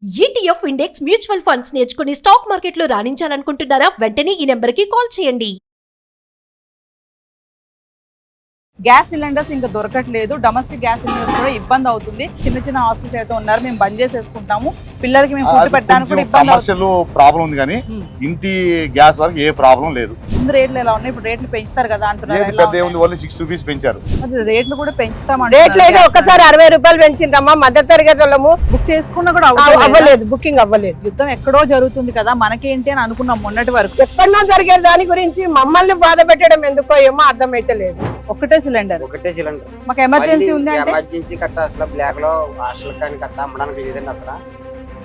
ETF index mutual funds నేర్చుకుని stock మార్కెట్లో రాణించాలనుకుంటున్నారా? వెంటనే ఈ నెంబర్కి కాల్ చేయండి. గ్యాస్ సిలిండర్స్ ఇంకా దొరకట్లేదు. డొమెస్టిక్ గ్యాస్ సిలిండర్స్ కూడా ఇబ్బంది అవుతుంది. చిన్న చిన్న హాస్టల్స్ అయితే ఉన్నారు, మేము బంద్ చేసేసుకుంటాము, పిల్లలకి మేము ఫుడ్ పెట్టడానికి కూడా ఇబ్బంది కమర్షియల్ ప్రాబ్లం ఉంది కానీ ఇంటి గ్యాస్ వరకు ఏ ప్రాబ్లం లేదు. ముందు రేట్లు ఎలా ఉన్నాయి, ఇప్పుడు రేట్లు పెంచుతారు కదా అంటున్నారు. పెద్ద ఏముంది, ఓన్లీ 6 రూపీస్ పెంచారు. రేట్లు కూడా పెంచుతాం. రేట్లు అయితే ఒక్కసారి 60 రూపాయలు పెంచిందమ్మా. మధ్య తరగతి వాళ్ళము బుక్ చేసుకున్నా కూడా అవ్వలేదు, బుకింగ్ అవ్వలేదు. యుద్ధం ఎక్కడో జరుగుతుంది కదా, మనకేంటి అని అనుకున్నాం మొన్నటి వరకు. ఎక్కడో జరిగే దాని గురించి మమ్మల్ని బాధ పెట్టడం ఎందుకో ఏమో అర్థమైతే లేదు. ఒకటే సిలిండర్ మాకు ఎమర్జెన్సీ ఉంది అంటే ఎమర్జెన్సీ కట్ట అసలు బ్లాక్ లో హాస్టల్ కానీ కట్ట అమ్మడానికి లేదండి. అసలు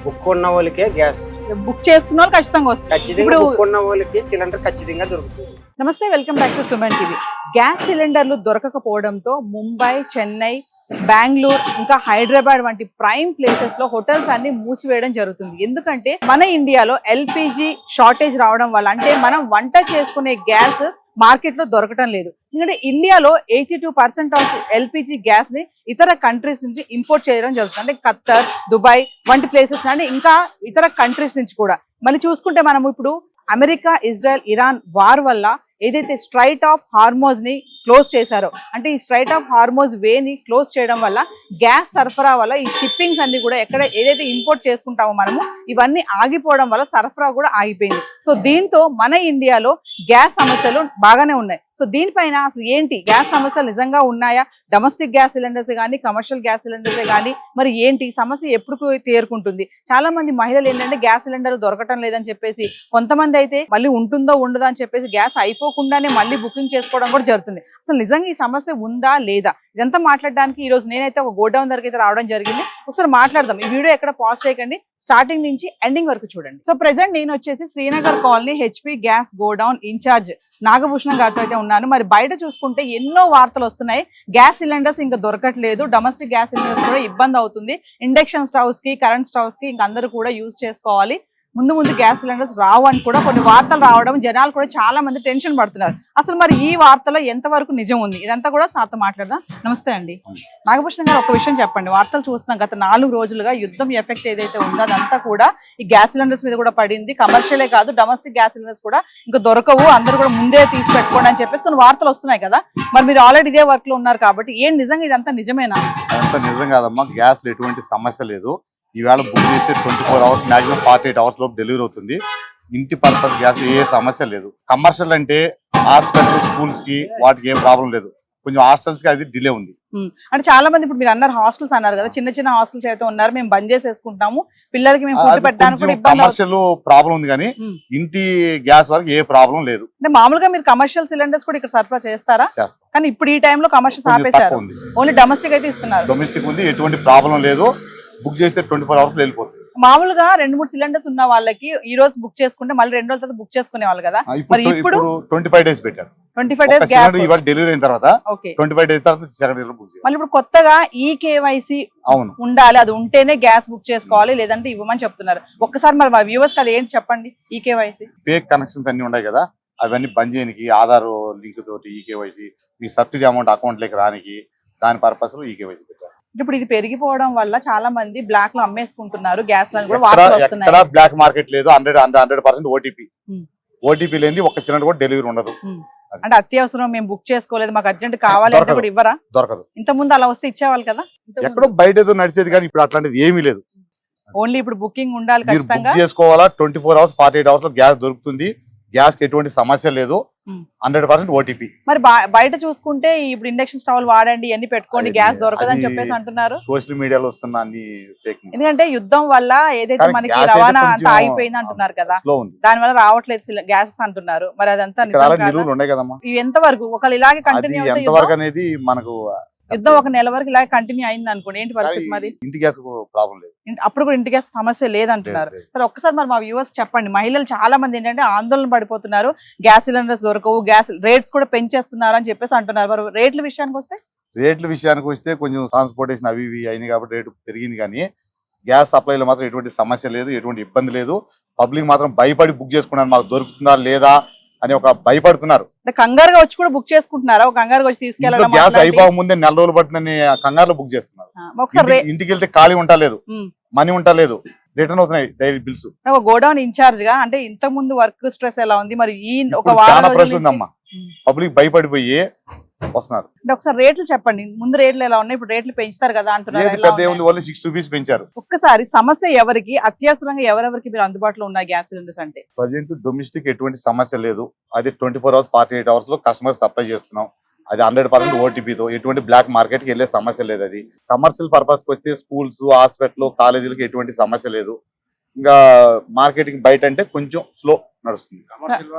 బుక్ ఉన్న వాళ్ళకే గ్యాస్, బుక్ చేసుకున్న వాళ్ళు ఖచ్చితంగా వస్తుంది. ఖచ్చితంగా బుక్ ఉన్న వాళ్ళకి సిలిండర్ ఖచ్చితంగా దొరుకుతుంది. నమస్తే, welcome back to Suman TV. Gas సిలిండర్లు దొరకకపోవడంతో ముంబై, చెన్నై, బెంగళూరు ఇంకా హైదరాబాద్ వంటి ప్రైమ్ ప్లేసెస్ లో హోటల్స్ అన్ని మూసివేయడం జరుగుతుంది. ఎందుకంటే మన ఇండియాలో ఎల్పిజి షార్టేజ్ రావడం వల్ల, అంటే మనం వంట చేసుకునే గ్యాస్ మార్కెట్ లో దొరకటం లేదు. ఎందుకంటే ఇండియాలో 82% ఆఫ్ ఎల్పిజి గ్యాస్ ని ఇతర కంట్రీస్ నుంచి ఇంపోర్ట్ చేయడం జరుగుతుంది. అంటే ఖత్తర్, దుబాయ్ వంటి ప్లేసెస్ అంటే ఇంకా ఇతర కంట్రీస్ నుంచి కూడా. మళ్ళీ చూసుకుంటే మనం ఇప్పుడు అమెరికా, ఇజ్రాయెల్, ఇరాన్ వార్ వల్ల ఏదైతే స్ట్రైట్ ఆఫ్ హార్మోజ్ ని క్లోజ్ చేశారో, అంటే ఈ స్ట్రైట్ ఆఫ్ హార్మోజ్ వే ని క్లోజ్ చేయడం వల్ల గ్యాస్ సరఫరా వల్ల ఈ షిప్పింగ్స్ అన్ని కూడా ఎక్కడ ఏదైతే ఇంపోర్ట్ చేసుకుంటామో మనము ఇవన్నీ ఆగిపోవడం వల్ల సరఫరా కూడా ఆగిపోయింది. సో దీంతో మన ఇండియాలో గ్యాస్ సమస్యలు బాగానే ఉన్నాయి. సో దీనిపైన అసలు ఏంటి, గ్యాస్ సమస్యలు నిజంగా ఉన్నాయా? డొమెస్టిక్ గ్యాస్ సిలిండర్స్ కానీ కమర్షియల్ గ్యాస్ సిలిండర్సే కానీ మరి ఏంటి సమస్య, ఎప్పుడు తీరుకుంటుంది? చాలా మంది మహిళలు ఏంటంటే గ్యాస్ సిలిండర్లు దొరకటం లేదని చెప్పేసి, కొంతమంది అయితే మళ్ళీ ఉంటుందో ఉండదో అని చెప్పేసి గ్యాస్ అయిపోకుండానే మళ్ళీ బుకింగ్ చేసుకోవడం కూడా జరుగుతుంది. అసలు నిజంగా ఈ సమస్య ఉందా లేదా, ఇదంతా మాట్లాడడానికి ఈ రోజు నేనైతే ఒక గోడౌన్ దగ్గర అయితే రావడం జరిగింది. ఒకసారి మాట్లాడదాం. ఈ వీడియో ఎక్కడ పాజ్ చేయకండి, స్టార్టింగ్ నుంచి ఎండింగ్ వరకు చూడండి. సో ప్రెసెంట్ నేను వచ్చేసి Srinagar colony HP gas godown in-charge Nagabhushanam గారితో అయితే ఉన్నాను. మరి బయట చూసుకుంటే ఎన్నో వార్తలు వస్తున్నాయి, గ్యాస్ సిలిండర్స్ ఇంకా దొరకట్లేదు, డొమెస్టిక్ గ్యాస్ సిలిండర్స్ కూడా ఇబ్బంది అవుతుంది, ఇండక్షన్ స్టవ్స్ కి, కరెంట్ స్టవ్స్ కి ఇంక అందరూ కూడా యూజ్ చేసుకోవాలి, ముందు ముందు గ్యాస్ సిలిండర్స్ రావు అని కూడా కొన్ని వార్తలు రావడం, జనాలు కూడా చాలా మంది టెన్షన్ పడుతున్నారు. అసలు మరి ఈ వార్తలో ఎంతవరకు నిజం ఉంది, ఇదంతా కూడా సార్తో మాట్లాడదాం. నమస్తే అండి నాగభూషణం గారు, ఒక విషయం చెప్పండి. వార్తలు చూస్తున్నాం, గత 4 రోజులుగా యుద్ధం ఎఫెక్ట్ ఏదైతే ఉందో అదంతా కూడా ఈ గ్యాస్ సిలిండర్స్ మీద కూడా పడింది. కమర్షియలే కాదు, డొమెస్టిక్ గ్యాస్ సిలిండర్స్ కూడా ఇంకా దొరకవు, అందరూ కూడా ముందే తీసి పెట్టుకోండి అని చెప్పేసి కొన్ని వార్తలు వస్తున్నాయి కదా. మరి మీరు ఆల్రెడీ ఇదే వర్క్ లో ఉన్నారు కాబట్టి ఏం నిజంగా ఇదంతా నిజమేనా? అంత నిజం కాదమ్మా, గ్యాస్ లో ఎటువంటి సమస్య లేదు. ఈవేళ బుక్ చేస్తే 24 అవర్స్, మాక్సిమం 48 అవర్స్ లోపు డెలివరీ అవుతుంది. ఇంటి పర్పస్ గ్యాస్ ఏ సమస్య లేదు. కమర్షియల్ అంటే హాస్పిటల్, స్కూల్స్ కి వాటికి ఏం ప్రాబ్లం లేదు. కొంచెం హాస్టల్స్ కి అది డిలే ఉంది. అంటే చాలా మంది ఇప్పుడు మీరు అన్నారు హాస్టల్స్ అన్నారు కదా, చిన్న చిన్న హాస్టల్స్ అయితే ఉన్నారు, మేము బంద్ చేసేసుకుంటాము, పిల్లలకి మేము ఫుడ్ పెట్టడానికి కూడా ఇబ్బంది. కమర్షియల్ ప్రాబ్లం ఉంది కానీ ఇంటి గ్యాస్ వరకు ఏ ప్రాబ్లం లేదు. అంటే మామూలుగా మీరు కమర్షియల్ సిలిండర్స్ కూడా ఇక్కడ సరఫరా చేస్తారా? కానీ ఇప్పుడు ఈ టైంలో కమర్షియల్ ఆపేశారు, ఓన్లీ డొమెస్టిక్ అయితే ఇస్తున్నారు. డొమెస్టిక్ ఉంది, ఎటువంటి ప్రాబ్లం లేదు. బుక్ చేస్తే 24 అవర్స్ వెళ్ళిపోతుంది. మామూలుగా 2-3 సిలిండర్స్ ఉన్న వాళ్ళకి ఈ రోజు బుక్ చేసుకుంటే మళ్ళీ 2 రోజుల తర్వాత బుక్ చేసుకునే వాళ్ళు కదా. మరి ఇప్పుడు 25 డేస్ పెట్టారు. 25 డేస్ గ్యాప్. ఇవాళ డెలివరీ అయిన తర్వాత 25 డేస్ తర్వాత సెకండ్ బుక్ చేయాలి. మళ్ళీ ఇప్పుడు కొత్తగా ఈకేవైసీ ఉండాలి, అది ఉంటేనే గ్యాస్ బుక్ చేసుకోవాలి, లేదంటే ఇవ్వమని చెప్తున్నారు. ఒక్కసారి మరి మా వ్యూవర్స్ కి అది ఏంటి చెప్పండి. ఈకేవైసీ ఫేక్ కనెక్షన్స్ అన్ని ఉన్నాయి కదా, అవన్నీ బంద్ చేయడానికి ఆధార్ లింక్ తోటి ఈకేవైసీ, మీ సబ్సిడీ అమౌంట్ అకౌంట్ లోకి రానికి, దాని పర్పస్ లో ఈకేవైసీ పెట్టారు. ఇప్పుడు ఇది పెరిగిపోవడం వల్ల చాలా మంది బ్లాక్ లో అమ్మేసుకుంటున్నారు గ్యాస్ లను కూడా. వార్తలు వస్తున్నాయి, ఎక్కడ బ్లాక్ మార్కెట్ లేదు. 100% ఓటీపీ లేని ఒక్క సిలిండర్ కూడా డెలివరీ ఉండదు. అంటే అత్యవసరం మేము బుక్ చేసుకోలేదు, మాకు అర్జెంట్ కావాలి అంటే కూడా ఇవ్వరా? దొరకదు. ఇంత ముందు అలా వస్తే ఇచ్చేవాళ్ళు కదా, ఎక్కడో బయట ఏదో నడిచేది, కానీ ఇప్పుడు అట్లాంటిది ఏమీ లేదు. ఓన్లీ ఇప్పుడు బుకింగ్ ఉండాలి, ఖచ్చితంగా బుక్ చేసుకోవాలా. 24 అవర్స్ 48 అవర్స్ లో గ్యాస్ దొరుకుతుంది. గ్యాస్ కి ఎటువంటి సమస్య లేదు. 100% ఓటీపీ. మరి బయట చూసుకుంటే ఇప్పుడు ఇండక్షన్ స్టవ్ వాడండి, అన్ని పెట్టుకోండి, గ్యాస్ దొరకదని చెప్పేసి అంటున్నారు. సోషల్ మీడియాలో వస్తున్న అన్ని ఫేక్ న్యూస్. ఎందుకంటే యుద్ధం వల్ల ఏదైతే మనకి రవాణా అంతా ఆగిపోయింది అంటున్నారు కదా, దాని వల్ల రావట్లేదు గ్యాసెస్ అంటున్నారు. మరి అదంతా ఇవి ఎంతవరకు ఒకళ్ళు ఇలాగే కంటిన్యూ అనేది మనకు యుద్ధం ఒక నెల వరకు ఇలాగే కంటిన్యూ అయింది అనుకోండి, ఏంటి పరిస్థితి? మరి ఇంటి గ్యాస్ ప్రాబ్లం లేదు, అప్పుడు కూడా ఇంటి గ్యాస్ సమస్య లేదంటున్నారు. సరే ఒక్కసారి మరి మా వ్యూవర్స్ చెప్పండి. మహిళలు చాలా మంది ఏంటంటే ఆందోళన పడిపోతున్నారు, గ్యాస్ సిలిండర్స్ దొరకవు, గ్యాస్ రేట్స్ కూడా పెంచేస్తున్నారు అని చెప్పేసి అంటున్నారు. మరి రేట్ల విషయానికి వస్తే కొంచెం ట్రాన్స్పోర్టేషన్ అవి ఇవి అయినాయి కాబట్టి రేటు పెరిగింది, కానీ గ్యాస్ సప్లైలో మాత్రం ఎటువంటి సమస్య లేదు, ఎటువంటి ఇబ్బంది లేదు. పబ్లిక్ మాత్రం భయపడి బుక్ చేసుకున్నారు, మాకు దొరుకుతుందా లేదా అని ఒక భయపడుతున్నారు. కంగారుగా వచ్చి కూడా బుక్ చేసుకుంటున్నారా? కంగారుగా వచ్చి తీసుకెళ్ళడం, గ్యాస్ అయిపోక ముందే 4 రోజులు పడుతుందని కంగారులో బుక్ చేస్తున్నారు. ఇంటికి వెళ్తే ఖాళీ ఉండలేదు, మనీ ఉంటలేదు, రిటర్న్ అవుతున్నాయి డైలీ బిల్స్. ఒక గోడౌన్ ఇన్ఛార్జ్ గా అంటే ఇంతకు ముందు వర్క్ స్ట్రెస్ ఎలా ఉంది, మరి ఈ ఒక చాలా వారం ప్రెషర్ ఉందమ్మా, పబ్లిక్ భయపడిపోయి వస్తున్నారు. అంటే ఒకసారి రేట్లు చెప్పండి, ముందు రేట్లు ఎలా ఉన్నాయి, ఇప్పుడు రేట్లు పెంచుతారు కదా అంటున్నారు, రేట్ పెద్ద ఏముంది, ఓన్లీ 6 రూపీస్ పెంచారు. ఒక్కసారి సమస్య ఎవరికి అత్యవసరంగా ఎవరెవరికి మీరు అందుబాటులో ఉన్నాయి గ్యాస్ సిలిండర్స్ అంటే? ప్రజెంట్ డొమెస్టిక్ ఎటువంటి సమస్య లేదు, అది 24 అవర్స్ 48 అవర్స్ లో కస్టమర్ సప్లై చేస్తున్నాం. అది 100% ఓటీపీతో, ఎటువంటి బ్లాక్ మార్కెట్ కి వెళ్ళే సమస్య లేదు. అది కమర్షియల్ పర్పస్ కి వస్తే స్కూల్స్, హాస్పిటల్, కాలేజీలకి ఎటువంటి సమస్య లేదు. ఇంకా మార్కెటింగ్ బయట అంటే కొంచెం స్లో నడుస్తుంది,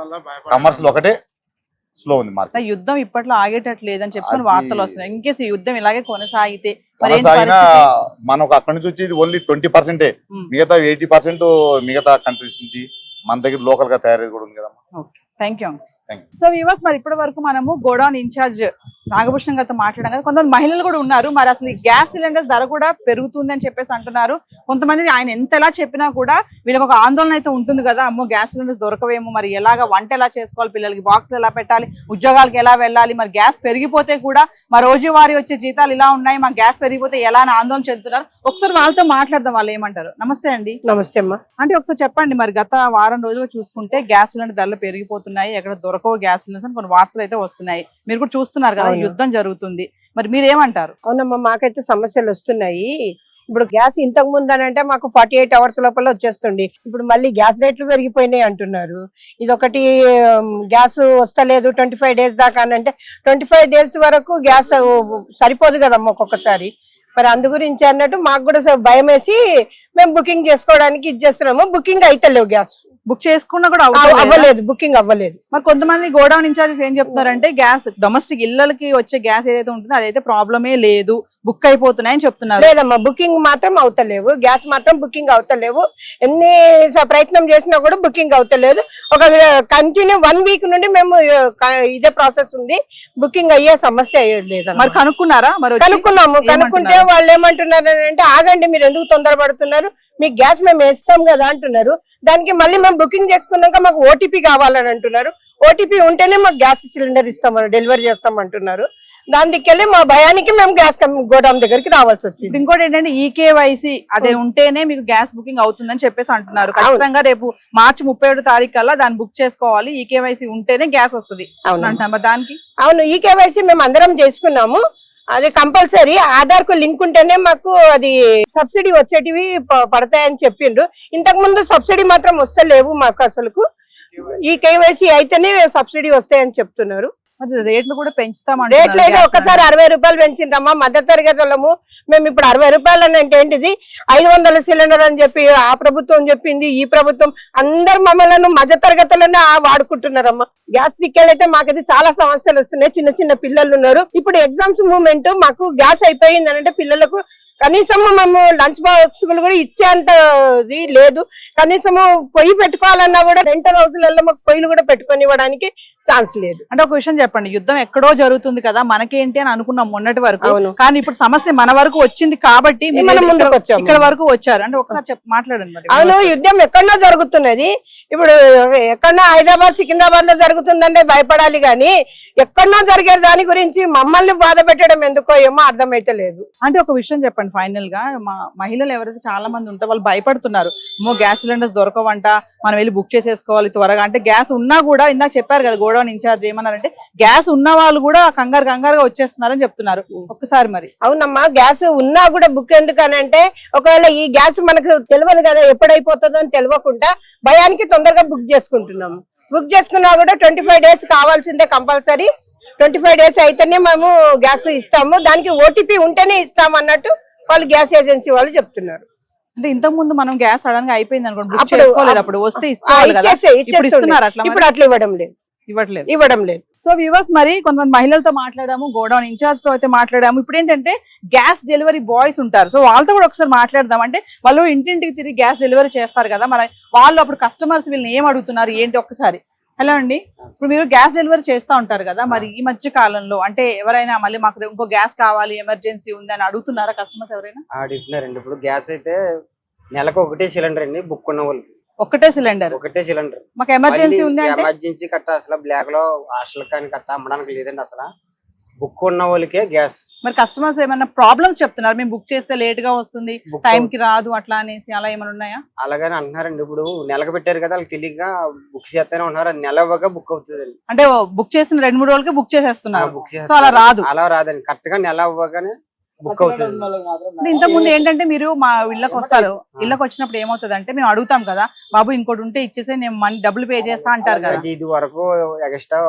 కమర్షియల్ ఒకటే స్లో ఉంది మార్కెట్. యుద్ధం ఇప్పట్లో ఆగేటట్లు లేదని చెప్పుకొని వార్తలు వస్తున్నాయి. ఇన్ కేసు ఈ యుద్ధం ఇలాగే కొనసాగితే మనకు అక్కడి నుంచి వచ్చేది ఓన్లీ 20%, మిగతా 80% మిగతా కంట్రీస్ నుంచి మన దగ్గర లోకల్ గా తయారీ కూడా ఉంది కదమ్మా. Thank you. సో వ్యూవర్స్, మరి ఇప్పటి వరకు మనము గోడౌన్ ఇన్ఛార్జ్ నాగభూషణ్ గారితో మాట్లాడాం కదా. కొంతమంది మహిళలు కూడా ఉన్నారు, మరి అసలు ఈ గ్యాస్ సిలిండర్స్ ధర కూడా పెరుగుతుంది అని చెప్పేసి అంటున్నారు. కొంతమంది ఆయన ఎంత ఎలా చెప్పినా కూడా వీళ్ళకి ఒక ఆందోళన అయితే ఉంటుంది కదా, అమ్మో గ్యాస్ సిలిండర్స్ దొరకవేమో, మరి ఎలాగా వంట ఎలా చేసుకోవాలి, పిల్లలకి బాక్స్లు ఎలా పెట్టాలి, ఉద్యోగాలకు ఎలా వెళ్ళాలి, మరి గ్యాస్ పెరిగిపోతే కూడా మా రోజువారీ వచ్చే జీతాలు ఇలా ఉన్నాయి, మా గ్యాస్ పెరిగిపోతే ఎలా అని ఆందోళన చెందుతున్నారు. ఒకసారి వాళ్ళతో మాట్లాడదాం, వాళ్ళు ఏమంటారు. నమస్తే అండి. నమస్తే అమ్మా. అంటే ఒకసారి చెప్పండి, మరి గత వారం రోజులు చూసుకుంటే గ్యాస్ సిలిండర్ ధరలు పెరిగిపోతున్నాయి, ఎక్కడ దొరకవు గ్యాస్ సిలిండర్స్ అని కొన్ని వార్తలు అయితే వస్తున్నాయి. మీరు కూడా చూస్తున్నారు కదా, యుద్ధం జరుగుతుంది, మరి మీరు ఏమంటారు? అవునమ్మా, మాకైతే సమస్యలు వస్తున్నాయి. ఇప్పుడు గ్యాస్ ఇంతకు ముందు అని అంటే మాకు 48 అవర్స్ లోపల వచ్చేస్తుంది. ఇప్పుడు మళ్ళీ గ్యాస్ రేట్లు పెరిగిపోయినాయి అంటున్నారు. ఇదొకటి, గ్యాస్ వస్తలేదు 25 డేస్ దాకా అని అంటే 25 డేస్ వరకు గ్యాస్ సరిపోదు కదమ్మా ఒక్కొక్కసారి. మరి అందు గురించి అన్నట్టు మాకు కూడా భయం వేసి మేము బుకింగ్ చేసుకోవడానికి ఇచ్చేస్తున్నాము. బుకింగ్ అయితే లేవు, గ్యాస్ బుక్ చేసుకున్నా కూడా అవ్వలేదు, బుకింగ్ అవ్వలేదు. మరి కొంతమంది గోడౌన్ ఇన్ఛార్జెస్ ఏం చెప్తున్నారంటే గ్యాస్ డొమెస్టిక్ ఇళ్ళకి వచ్చే గ్యాస్ ఏదైతే ఉంటుందో అదైతే ప్రాబ్లమే లేదు, బుక్ అయిపోతున్నాయని చెప్తున్నారు. లేదమ్మా, బుకింగ్ మాత్రం అవుతలేవు, గ్యాస్ మాత్రం బుకింగ్ అవుతలేవు. ఎన్ని ప్రయత్నం చేసినా కూడా బుకింగ్ అవుతలేదు. ఒక కంటిన్యూ 1 వీక్ నుండి మేము ఇదే ప్రాసెస్ ఉంది, బుకింగ్ అయ్యే సమస్య లేదు. మరి కనుక్కున్నారా? మరి కనుక్కున్నాము. కనుక్కుంటే వాళ్ళు ఏమంటున్నారు అంటే ఆగండి, మీరు ఎందుకు తొందరపడుతున్నారు, మీకు గ్యాస్ మేము వేస్తాం కదా అంటున్నారు. దానికి మళ్ళీ మేము బుకింగ్ చేసుకున్నాక మాకు ఓటీపీ కావాలని అంటున్నారు. ఓటీపీ ఉంటేనే మాకు గ్యాస్ సిలిండర్ ఇస్తామని, డెలివరీ చేస్తాం అంటున్నారు. దానికెళ్ళి మా భయానికి మేము గ్యాస్ గోడౌన్ దగ్గరికి రావాల్సి వచ్చింది. ఇంకోటి ఏంటంటే ఈకేవైసీ అదే ఉంటేనే మీకు గ్యాస్ బుకింగ్ అవుతుందని చెప్పేసి అంటున్నారు. ఖచ్చితంగా రేపు మార్చి 31 తారీఖు కల్లా దాన్ని బుక్ చేసుకోవాలి, ఈకేవైసీ ఉంటేనే గ్యాస్ వస్తుంది అంటున్నా. దానికి అవును, ఈకేవైసీ మేము అందరం చేసుకున్నాము, అది కంపల్సరీ. ఆధార్ కు లింక్ ఉంటేనే మాకు అది సబ్సిడీ వచ్చేటివి పడతాయని చెప్పిండ్రు. ఇంతకు ముందు సబ్సిడీ మాత్రం వస్తలేవు మాకు, అసలుకు ఈ కేవైసీ అయితేనే సబ్సిడీ వస్తాయని చెప్తున్నారు. రేట్లు కూడా పెంచుతామంటే రేట్లు అయితే ఒక్కసారి 60 రూపాయలు పెంచిందమ్మా. మధ్య తరగతి వాళ్ళము మేము ఇప్పుడు 60 రూపాయలు అని అంటే ఏంటిది, 500 సిలిండర్ అని చెప్పి ఆ ప్రభుత్వం చెప్పింది, ఈ ప్రభుత్వం అందరు మమ్మల్ని మధ్య తరగతులనే వాడుకుంటున్నారమ్మా. గ్యాస్ దిక్కెళ్ళైతే మాకైతే చాలా సమస్యలు వస్తున్నాయి. చిన్న చిన్న పిల్లలు ఉన్నారు. ఇప్పుడు ఎగ్జామ్స్ మూమెంట్ మాకు గ్యాస్ అయిపోయింది అని అంటే పిల్లలకు కనీసము మేము లంచ్ బాక్స్ కూడా ఇచ్చేంతది లేదు. కనీసము పొయ్యి పెట్టుకోవాలన్నా కూడా రెంటల్ హౌస్లలో మాకు పొయ్యిలు కూడా పెట్టుకొని ఇవ్వడానికి ఛాన్స్ లేదు. అంటే ఒక విషయం చెప్పండి, యుద్ధం ఎక్కడో జరుగుతుంది కదా, మనకేంటి అని అనుకున్నాం మొన్నటి వరకు, కానీ ఇప్పుడు సమస్య మన వరకు వచ్చింది కాబట్టి మనం ముందుకు వచ్చాము, ఇక్కడ వరకు వచ్చారు. అంటే ఒకసారి మాట్లాడండి. అవును, యుద్ధం ఎక్కడో జరుగుతున్నది. ఇప్పుడు ఎక్కడో హైదరాబాద్, సికింద్రాబాద్ లో జరుగుతుందంటే భయపడాలి, గాని ఎక్కడో జరిగే దాని గురించి మమ్మల్ని బాధ పెట్టడం ఎందుకో ఏమో అర్థమైతే లేదు. అంటే ఒక విషయం చెప్పండి, ఫైనల్ గా మా మహిళలు ఎవరైతే చాలా మంది ఉంటారో వాళ్ళు భయపడుతున్నారు, అమ్మో గ్యాస్ సిలిండర్స్ దొరకవంట, మనం వెళ్ళి బుక్ చేసేసుకోవాలి త్వరగా. అంటే గ్యాస్ ఉన్నా కూడా ఇందాక చెప్పారు కదా గోడౌన్ ఇన్ఛార్జ్ ఏమన్నారంటే గ్యాస్ ఉన్న వాళ్ళు కూడా కంగారుగా వచ్చేస్తున్నారని చెప్తున్నారు. ఒక్కసారి మరి. అవునమ్మా, గ్యాస్ ఉన్నా కూడా బుక్ ఎందుకనంటే ఒకవేళ ఈ గ్యాస్ మనకు తెలియదు కదా ఎప్పుడైపోతుందో అని తెలియకుండా భయానికి తొందరగా బుక్ చేసుకుంటున్నాము. బుక్ చేసుకున్నా కూడా 25 డేస్ కావాల్సిందే కంపల్సరీ. 25 డేస్ అయితేనే మేము గ్యాస్ ఇస్తాము, దానికి ఓటీపీ ఉంటేనే ఇస్తాము అన్నట్టు వాళ్ళు గ్యాస్ ఏజెన్సీ వాళ్ళు చెప్తున్నారు. అంటే ఇంతకు ముందు మనం గ్యాస్ సడన్ గా అయిపోయింది అనుకోండి, బుక్ చేసుకోలేదు, అప్పుడు వస్తే ఇస్తున్నారు, ఇప్పుడు అట్లా ఇవ్వడం లేదు. సో వ్యూవర్స్, మరి కొంతమంది మహిళలతో మాట్లాడాము, గోడౌన్ ఇన్ఛార్జ్ తో అయితే మాట్లాడాము. ఇప్పుడు ఏంటంటే గ్యాస్ డెలివరీ బాయ్స్ ఉంటారు, సో వాళ్ళతో కూడా ఒకసారి మాట్లాడదాం. అంటే వాళ్ళు ఇంటింటికి తిరిగి గ్యాస్ డెలివరీ చేస్తారు కదా, మరి వాళ్ళు అప్పుడు కస్టమర్స్ వీళ్ళని ఏం అడుగుతున్నారు ఏంటి ఒకసారి. హలో అండి, ఇప్పుడు మీరు గ్యాస్ డెలివరీ చేస్తూ ఉంటారు కదా, మరి ఈ మధ్య కాలంలో అంటే ఎవరైనా మళ్ళీ మాకు ఇంకో గ్యాస్ కావాలి, ఎమర్జెన్సీ ఉంది అని అడుగుతున్నారా కస్టమర్స్ ఎవరైనా? అడుగుతున్నారండి. ఇప్పుడు గ్యాస్ అయితే నెలకు ఒకటే సిలిండర్ అండి, బుక్ ఉన్న వాళ్ళకి ఒకటే సిలిండర్. మాకు ఎమర్జెన్సీ ఉంది అంటే ఎమర్జెన్సీ కట్ట అసలు బ్లాక్ లో హాస్టల్ కానీ కట్ట అమ్మడానికి లేదండి. అసలు బుక్ ఉన్న వాళ్ళకే గ్యాస్. మరి కస్టమర్స్ ఏమన్నా ప్రాబ్లమ్స్ చెప్తున్నారు, మేము బుక్ చేస్తే లేట్ గా వస్తుంది, బుక్ టైం కి రాదు అట్లా అనేసి అలా ఏమైనా ఉన్నాయా? అలాగని అంటున్నారండి. ఇప్పుడు నెలకు పెట్టారు కదా, వాళ్ళకి తెలియక బుక్ చేస్తూనే ఉంటున్నారు. నెల అవ్వగా బుక్ అవుతుంది. అంటే బుక్ చేసిన 2-3 రోజులకి బుక్ చేసేస్తున్నారు. బుక్ సో అలా రాదు. అలా రాదండి. కరెక్ట్ గా నెల అవ్వగానే బుక్ అవుతుంది. అంటే ఇంత ముందు ఏంటంటే మీరు మా ఇళ్ళకి వస్తారు, ఇళ్ళకి వచ్చినప్పుడు ఏమవుతుంది అంటే మేము అడుగుతాం కదా, బాబు ఇంకోటి ఉంటే ఇచ్చేసే నేను మనీ డబ్బులు పే చేస్తా అంటారు కదా. ఇది వరకు ఎక్స్ట్రా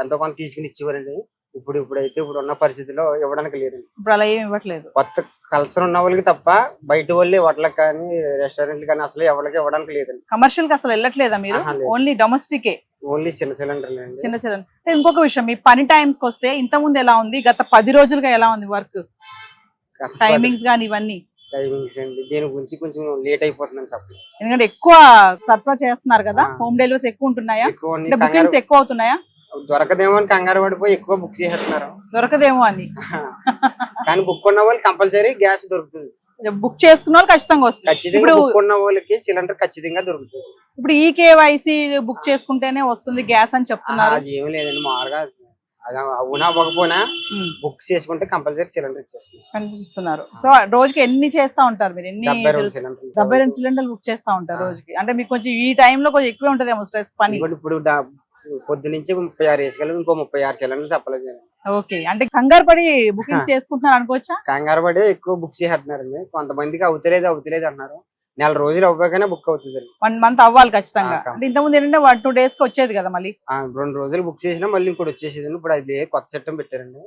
ఎంతో కొంత తీసుకుని ఇచ్చేవారండి. ఇప్పుడైతే ఇప్పుడు ఉన్న పరిస్థితిలో ఇవ్వడానికి లేదండి. ఇప్పుడు అలా ఏమి ఇవ్వట్లేదు. కొత్త కల్చర్ ఉన్న వాళ్ళకి తప్ప బయట వాళ్ళు హోటల్కి కానీ రెస్టారెంట్ కానీ అసలు ఎవరికి ఇవ్వడానికి లేదండి. కమర్షియల్ కి అసలు వెళ్ళట్లేదా మీరు? Only domestic. ఓన్లీ చిన్న సిలిండర్లు అండి. చిన్న సిలిండర్. ఇంకొక విషయం, మీ పని టైమ్స్ కి వస్తే ఇంత ముందు ఎలా ఉంది, గత 10 రోజులుగా ఎలా ఉంది వర్క్ టైమింగ్స్ గానీ ఇవన్నీ? టైమింగ్స్ అండి దీని గురించి కొంచెం లేట్ అయిపోతుందని సప్లై. ఎందుకంటే ఎక్కువ సరఫరా చేస్తున్నారు కదా, హోమ్ డెలివరీస్ ఎక్కువ ఉంటున్నాయా, బుకింగ్స్ ఎక్కువ అవుతున్నాయా? దొరకదేమో అని కంగారు పడిపోయి ఎక్కువ బుక్ చేస్తున్నారు. దొరకదేమో అని. కానీ బుక్ ఉన్న వాళ్ళు కంపల్సరీ గ్యాస్ దొరుకుతుంది. బుక్ చేసుకున్న వాళ్ళు ఖచ్చితంగా వస్తుంది. ఖచ్చితంగా బుక్ ఉన్న వాళ్ళకి సిలిండర్ ఖచ్చితంగా దొరుకుతుంది. ఇప్పుడు ఈ కేవైసీ బుక్ చేసుకుంటేనే వస్తుంది గ్యాస్ అని చెప్తున్నారు. అది ఏం లేదండి, మామూలుగా అవునా అవ్వకపోయినా బుక్ చేసుకుంటే కంపల్సరీ సిలిండర్ ఇచ్చేస్తుంది కనిపిస్తున్నారు. సో రోజుకి ఎన్ని చేస్తా ఉంటారు మీరు? 72 సిలిండర్ 72 సిలిండర్లు బుక్ చేస్తా ఉంటారు రోజుకి. అంటే మీకు కొంచెం ఈ టైంలో కొంచెం ఎక్కువ ఉంటదేమో స్ట్రెస్ పని. ఇప్పుడు పొద్దు నుంచి 36 వేసుకెళ్ళి ఇంకో 36 సిలిండర్ సప్లై చేయాలి. ఓకే, అంటే కంగారు పడి బుకింగ్ చేసుకుంటున్నారు అనుకోవచ్చా? కంగారు పడి ఎక్కువ బుక్ చేస్తున్నారండి. కొంతమందికి అవుతలేదు అన్నారు. నెల రోజులు అవ్వగానే బుక్ అవుతుంది. 1 మంత్ అవ్వాలి ఖచ్చితంగా. అంటే ఇంతకుముందు ఏంటంటే 1-2 days కి వచ్చేది కదా, మళ్ళీ 2 రోజులు బుక్ చేసినా మళ్ళీ ఇంకోటి వచ్చేసేది. ఇప్పుడు అది కొత్త చట్టం పెట్టారండి,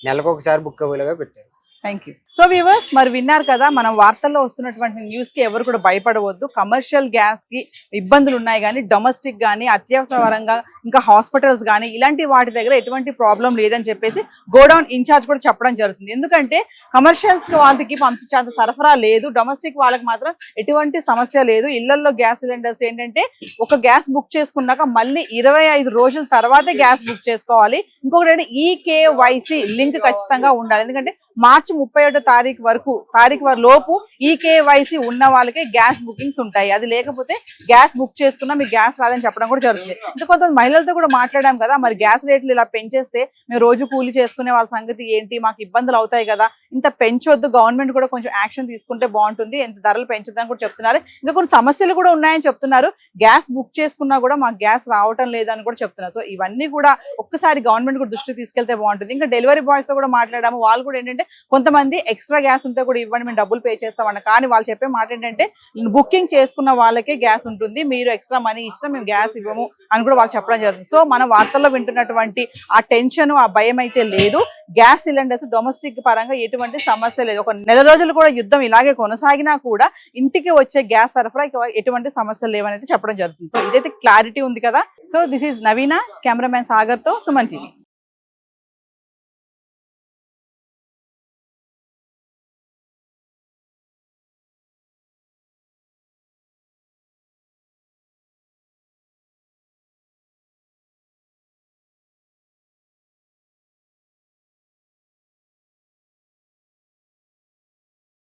నెలకు ఒకసారి బుక్ అవ్వేలాగా పెట్టారు. Thank you. సో వ్యూవర్స్, మరి విన్నారు కదా, మనం వార్తల్లో వస్తున్నటువంటి న్యూస్ కి ఎవరు కూడా భయపడవద్దు. కమర్షియల్ గ్యాస్ కి ఇబ్బందులు ఉన్నాయి కానీ డొమెస్టిక్ గానీ అత్యవసరంగా ఇంకా హాస్పిటల్స్ కానీ ఇలాంటి వాటి దగ్గర ఎటువంటి ప్రాబ్లం లేదని చెప్పేసి గోడౌన్ ఇన్ఛార్జ్ కూడా చెప్పడం జరుగుతుంది. ఎందుకంటే కమర్షియల్స్ వాళ్ళకి పంపించేంత సరఫరా లేదు, డొమెస్టిక్ వాళ్ళకి మాత్రం ఎటువంటి సమస్య లేదు. ఇళ్లలో గ్యాస్ సిలిండర్స్ ఏంటంటే ఒక గ్యాస్ బుక్ చేసుకున్నాక మళ్ళీ 25 రోజుల తర్వాతే గ్యాస్ బుక్ చేసుకోవాలి. ఇంకొకటి ఏంటంటే ఈకేవైసీ లింక్ ఖచ్చితంగా ఉండాలి. ఎందుకంటే మార్చి 31వ తారీఖు లోపు ఈకేవైసీ ఉన్న వాళ్ళకే గ్యాస్ బుకింగ్స్ ఉంటాయి. అది లేకపోతే గ్యాస్ బుక్ చేసుకున్నా మీకు గ్యాస్ రాదని చెప్పడం కూడా జరుగుతుంది. ఇంకా కొంతమంది మహిళలతో కూడా మాట్లాడాం కదా, మరి గ్యాస్ రేట్లు ఇలా పెంచేస్తే మేము రోజు కూలీ చేసుకునే వాళ్ళ సంగతి ఏంటి, మాకు ఇబ్బందులు అవుతాయి కదా, ఇంత పెంచొద్దు, గవర్నమెంట్ కూడా కొంచెం యాక్షన్ తీసుకుంటే బాగుంటుంది, ఎంత ధరలు పెంచొద్దని కూడా చెప్తున్నారు. ఇంకా కొన్ని సమస్యలు కూడా ఉన్నాయని చెప్తున్నారు. గ్యాస్ బుక్ చేసుకున్నా కూడా మాకు గ్యాస్ రావటం లేదని కూడా చెప్తున్నారు. సో ఇవన్నీ కూడా ఒక్కసారి గవర్నమెంట్ కూడా దృష్టికి తీసుకెళ్తే బాగుంటుంది. ఇంకా డెలివరీ బాయ్స్ తో కూడా మాట్లాడాము. వాళ్ళు కూడా ఏంటంటే కొంతమంది ఎక్స్ట్రా గ్యాస్ ఉంటే కూడా ఇవ్వండి, మేము డబ్బులు పే చేస్తామన్న. కానీ వాళ్ళు చెప్పే మాట ఏంటంటే బుకింగ్ చేసుకున్న వాళ్ళకే గ్యాస్ ఉంటుంది, మీరు ఎక్స్ట్రా మనీ ఇచ్చినా మేము గ్యాస్ ఇవ్వము అని కూడా వాళ్ళు చెప్పడం జరుగుతుంది. సో మన వార్తల్లో వింటున్నటువంటి ఆ టెన్షన్, ఆ భయం అయితే లేదు. గ్యాస్ సిలిండర్స్ డొమెస్టిక్ పరంగా ఎటువంటి సమస్య లేదు. ఒక నెల రోజులు కూడా యుద్ధం ఇలాగే కొనసాగినా కూడా ఇంటికి వచ్చే గ్యాస్ సరఫరా ఎటువంటి సమస్యలు లేవని చెప్పడం జరుగుతుంది. సో ఇదైతే క్లారిటీ ఉంది కదా. So this is Naveena, cameraman Sagar తో సుమన్ టీవీ.